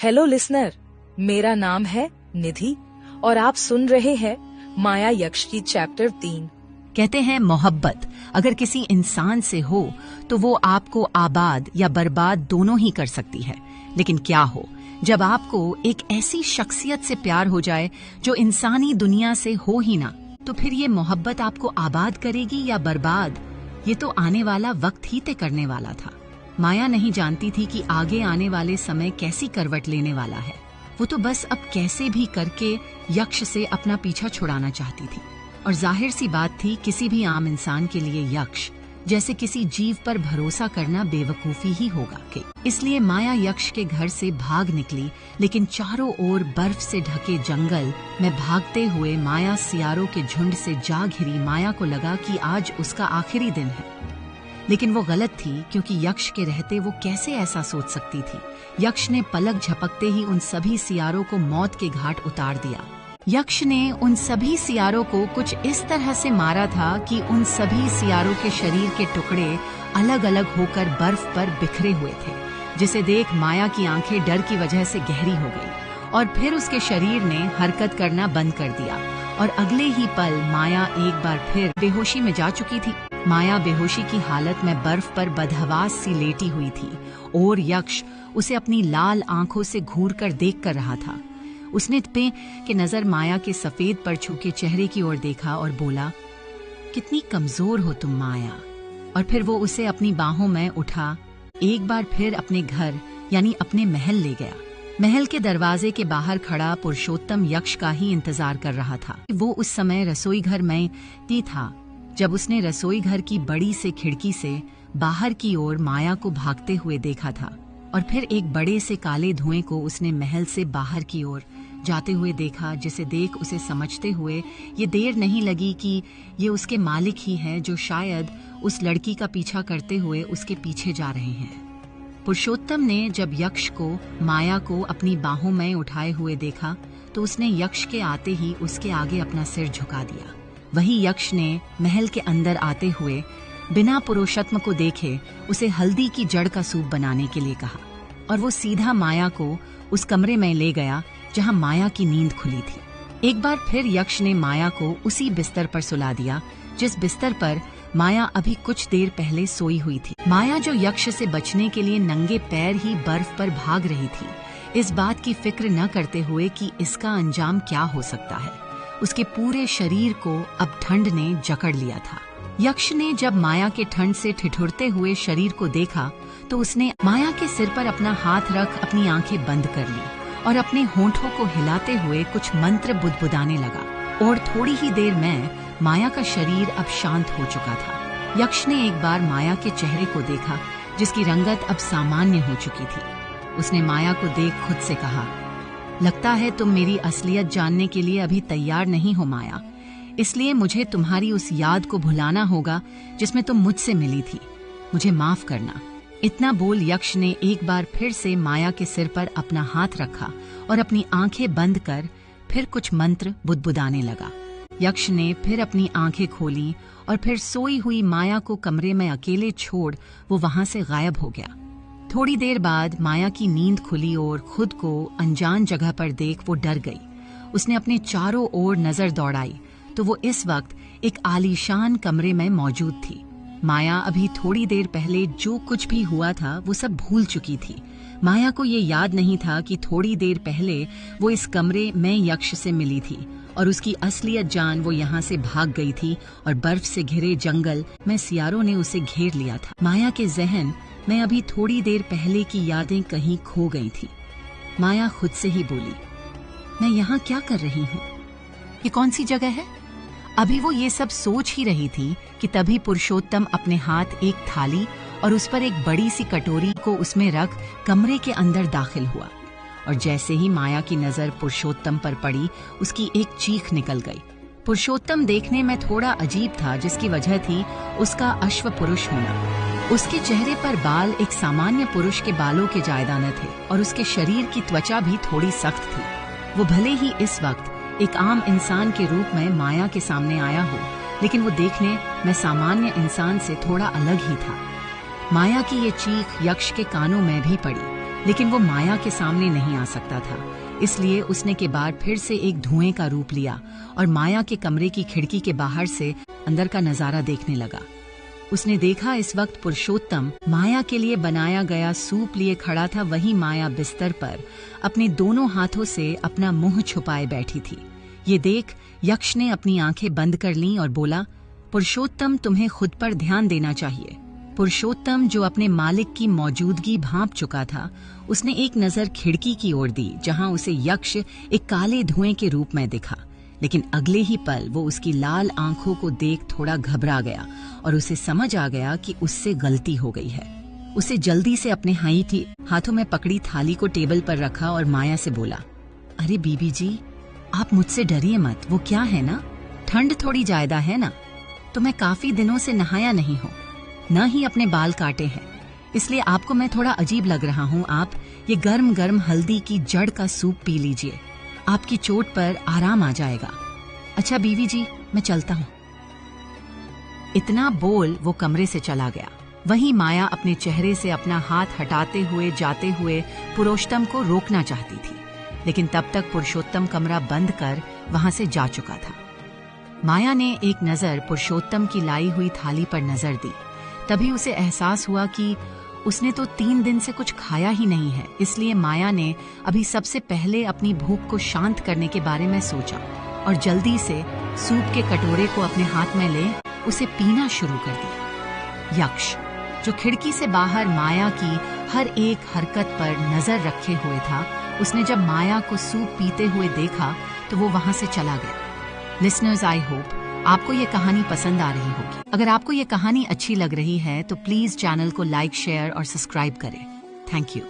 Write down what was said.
Hello listener, मेरा नाम है निधि और आप सुन रहे हैं माया यक्ष की चैप्टर 3। कहते हैं मोहब्बत अगर किसी इंसान से हो तो वो आपको आबाद या बर्बाद दोनों ही कर सकती है। लेकिन क्या हो जब आपको एक ऐसी शख्सियत से प्यार हो जाए जो इंसानी दुनिया से हो ही ना, तो फिर ये मोहब्बत आपको आबाद करेगी या बर्बाद, ये तो आने वाला वक्त ही तय करने वाला था। माया नहीं जानती थी कि आगे आने वाले समय कैसी करवट लेने वाला है। वो तो बस अब कैसे भी करके यक्ष से अपना पीछा छुड़ाना चाहती थी। और जाहिर सी बात थी, किसी भी आम इंसान के लिए यक्ष जैसे किसी जीव पर भरोसा करना बेवकूफी ही होगा कि इसलिए माया यक्ष के घर से भाग निकली। लेकिन चारों ओर बर्फ से ढके जंगल में भागते हुए माया सियारों के झुंड से जा घिरी। माया को लगा कि आज उसका आखिरी दिन है, लेकिन वो गलत थी, क्योंकि यक्ष के रहते वो कैसे ऐसा सोच सकती थी। यक्ष ने पलक झपकते ही उन सभी सियारों को मौत के घाट उतार दिया। यक्ष ने उन सभी सियारों को कुछ इस तरह से मारा था कि उन सभी सियारों के शरीर के टुकड़े अलग अलग होकर बर्फ पर बिखरे हुए थे, जिसे देख माया की आंखें डर की वजह से गहरी हो गई और फिर उसके शरीर ने हरकत करना बंद कर दिया और अगले ही पल माया एक बार फिर बेहोशी में जा चुकी थी। माया बेहोशी की हालत में बर्फ पर बदहवास सी लेटी हुई थी और यक्ष उसे अपनी लाल आंखों से घूर कर देख कर रहा था। उसने पे कि नजर माया के सफेद पर छू के चेहरे की ओर देखा और बोला, कितनी कमजोर हो तुम माया। और फिर वो उसे अपनी बाहों में उठा एक बार फिर अपने घर यानी अपने महल ले गया। महल के दरवाजे के बाहर खड़ा पुरुषोत्तम यक्ष का ही इंतजार कर रहा था। वो उस समय रसोई घर में ही था जब उसने रसोई घर की बड़ी से खिड़की से बाहर की ओर माया को भागते हुए देखा था। और फिर एक बड़े से काले धुएं को उसने महल से बाहर की ओर जाते हुए देखा, जिसे देख उसे समझते हुए ये देर नहीं लगी कि ये उसके मालिक ही हैं, जो शायद उस लड़की का पीछा करते हुए उसके पीछे जा रहे हैं। पुरुषोत्तम ने जब यक्ष को माया को अपनी बाहों में उठाए हुए देखा तो उसने यक्ष के आते ही उसके आगे अपना सिर झुका दिया। वही यक्ष ने महल के अंदर आते हुए बिना पुरुषोत्तम को देखे उसे हल्दी की जड़ का सूप बनाने के लिए कहा और वो सीधा माया को उस कमरे में ले गया जहां माया की नींद खुली थी। एक बार फिर यक्ष ने माया को उसी बिस्तर पर सुला दिया जिस बिस्तर पर माया अभी कुछ देर पहले सोई हुई थी। माया जो यक्ष से बचने के लिए नंगे पैर ही बर्फ पर भाग रही थी, इस बात की फिक्र न करते हुए कि इसका अंजाम क्या हो सकता है। उसके पूरे शरीर को अब ठंड ने जकड़ लिया था। यक्ष ने जब माया के ठंड से ठिठुरते हुए शरीर को देखा तो उसने माया के सिर पर अपना हाथ रख अपनी आंखें बंद कर ली और अपने होंठों को हिलाते हुए कुछ मंत्र बुदबुदाने लगा। और थोड़ी ही देर में माया का शरीर अब शांत हो चुका था। यक्ष ने एक बार माया के चेहरे को देखा, जिसकी रंगत अब सामान्य हो चुकी थी। उसने माया को देख खुद से कहा, लगता है तुम मेरी असलियत जानने के लिए अभी तैयार नहीं हो माया, इसलिए मुझे तुम्हारी उस याद को भुलाना होगा जिसमें तुम मुझसे मिली थी। मुझे माफ करना। इतना बोल यक्ष ने एक बार फिर से माया के सिर पर अपना हाथ रखा और अपनी आंखें बंद कर फिर कुछ मंत्र बुदबुदाने लगा। यक्ष ने फिर अपनी आंखें खोली और फिर सोई हुई माया को कमरे में अकेले छोड़ वो वहां से गायब हो गया। थोड़ी देर बाद माया की नींद खुली और खुद को अनजान जगह पर देख वो डर गई। उसने अपने चारों ओर नजर दौड़ाई तो वो इस वक्त एक आलीशान कमरे में मौजूद थी। माया अभी थोड़ी देर पहले जो कुछ भी हुआ था वो सब भूल चुकी थी। माया को ये याद नहीं था कि थोड़ी देर पहले वो इस कमरे में यक्ष से मिली थी और उसकी असलियत जान वो यहाँ से भाग गई थी और बर्फ से घिरे जंगल में सियारों ने उसे घेर लिया था। माया के जहन में अभी थोड़ी देर पहले की यादें कहीं खो गई थी। माया खुद से ही बोली, मैं यहाँ क्या कर रही हूँ? ये कौन सी जगह है? अभी वो ये सब सोच ही रही थी कि तभी पुरुषोत्तम अपने हाथ एक थाली और उस पर एक बड़ी सी कटोरी को उसमें रख कमरे के अंदर दाखिल हुआ। और जैसे ही माया की नजर पुरुषोत्तम पर पड़ी, उसकी एक चीख निकल गई। पुरुषोत्तम देखने में थोड़ा अजीब था, जिसकी वजह थी उसका अश्व पुरुष होना। उसके चेहरे पर बाल एक सामान्य पुरुष के बालों के जायदाने थे और उसके शरीर की त्वचा भी थोड़ी सख्त थी। वो भले ही इस वक्त एक आम इंसान के रूप में माया के सामने आया हो, लेकिन वो देखने में सामान्य इंसान से थोड़ा अलग ही था। माया की ये चीख यक्ष के कानों में भी पड़ी। लेकिन वो माया के सामने नहीं आ सकता था। इसलिए उसने के बाद फिर से एक धुएं का रूप लिया और माया के कमरे की खिड़की के बाहर से अंदर का नजारा देखने लगा। उसने देखा इस वक्त पुरुषोत्तम माया के लिए बनाया गया सूप लिए खड़ा था। वहीं माया बिस्तर पर अपने दोनों हाथों से अपना मुंह छुपाए बैठी थी। ये देख यक्ष ने अपनी आंखें बंद कर लीं और बोला, पुरुषोत्तम, तुम्हें खुद पर ध्यान देना चाहिए। पुरुषोत्तम, जो अपने मालिक की मौजूदगी भांप चुका था, उसने एक नजर खिड़की की ओर दी जहां उसे यक्ष एक काले धुएं के रूप में दिखा। लेकिन अगले ही पल वो उसकी लाल आंखों को देख थोड़ा घबरा गया और उसे समझ आ गया कि उससे गलती हो गई है। उसे जल्दी से अपने हाथों में पकड़ी थाली को टेबल पर रखा और माया से बोला, अरे बीबी जी, आप मुझसे डरिए मत। वो क्या है ना, ठंड थोड़ी ज्यादा है ना, तो मैं काफी दिनों से नहाया नहीं हूँ, न ही अपने बाल काटे हैं, इसलिए आपको मैं थोड़ा अजीब लग रहा हूँ। आप ये गर्म गर्म हल्दी की जड़ का सूप पी लीजिए, आपकी चोट पर आराम आ जाएगा। अच्छा बीवी जी, मैं चलता हूँ। इतना बोल वो कमरे से चला गया। वहीं माया अपने चेहरे से अपना हाथ हटाते हुए जाते हुए पुरुषोत्तम को रोकना चाहती थी, लेकिन तब तक पुरुषोत्तम कमरा बंद कर वहां से जा चुका था। माया ने एक नजर पुरुषोत्तम की लाई हुई थाली पर नजर दी। तभी उसे एहसास हुआ कि उसने तो 3 दिन से कुछ खाया ही नहीं है। इसलिए माया ने अभी सबसे पहले अपनी भूख को शांत करने के बारे में सोचा और जल्दी से सूप के कटोरे को अपने हाथ में ले उसे पीना शुरू कर दिया। यक्ष, जो खिड़की से बाहर माया की हर एक हरकत पर नजर रखे हुए था, उसने जब माया को सूप पीते हुए देखा तो वो वहां से चला गया। लिसनर्स, आई होप आपको ये कहानी पसंद आ रही होगी। अगर आपको ये कहानी अच्छी लग रही है तो प्लीज चैनल को लाइक, शेयर और सब्सक्राइब करें। Thank you.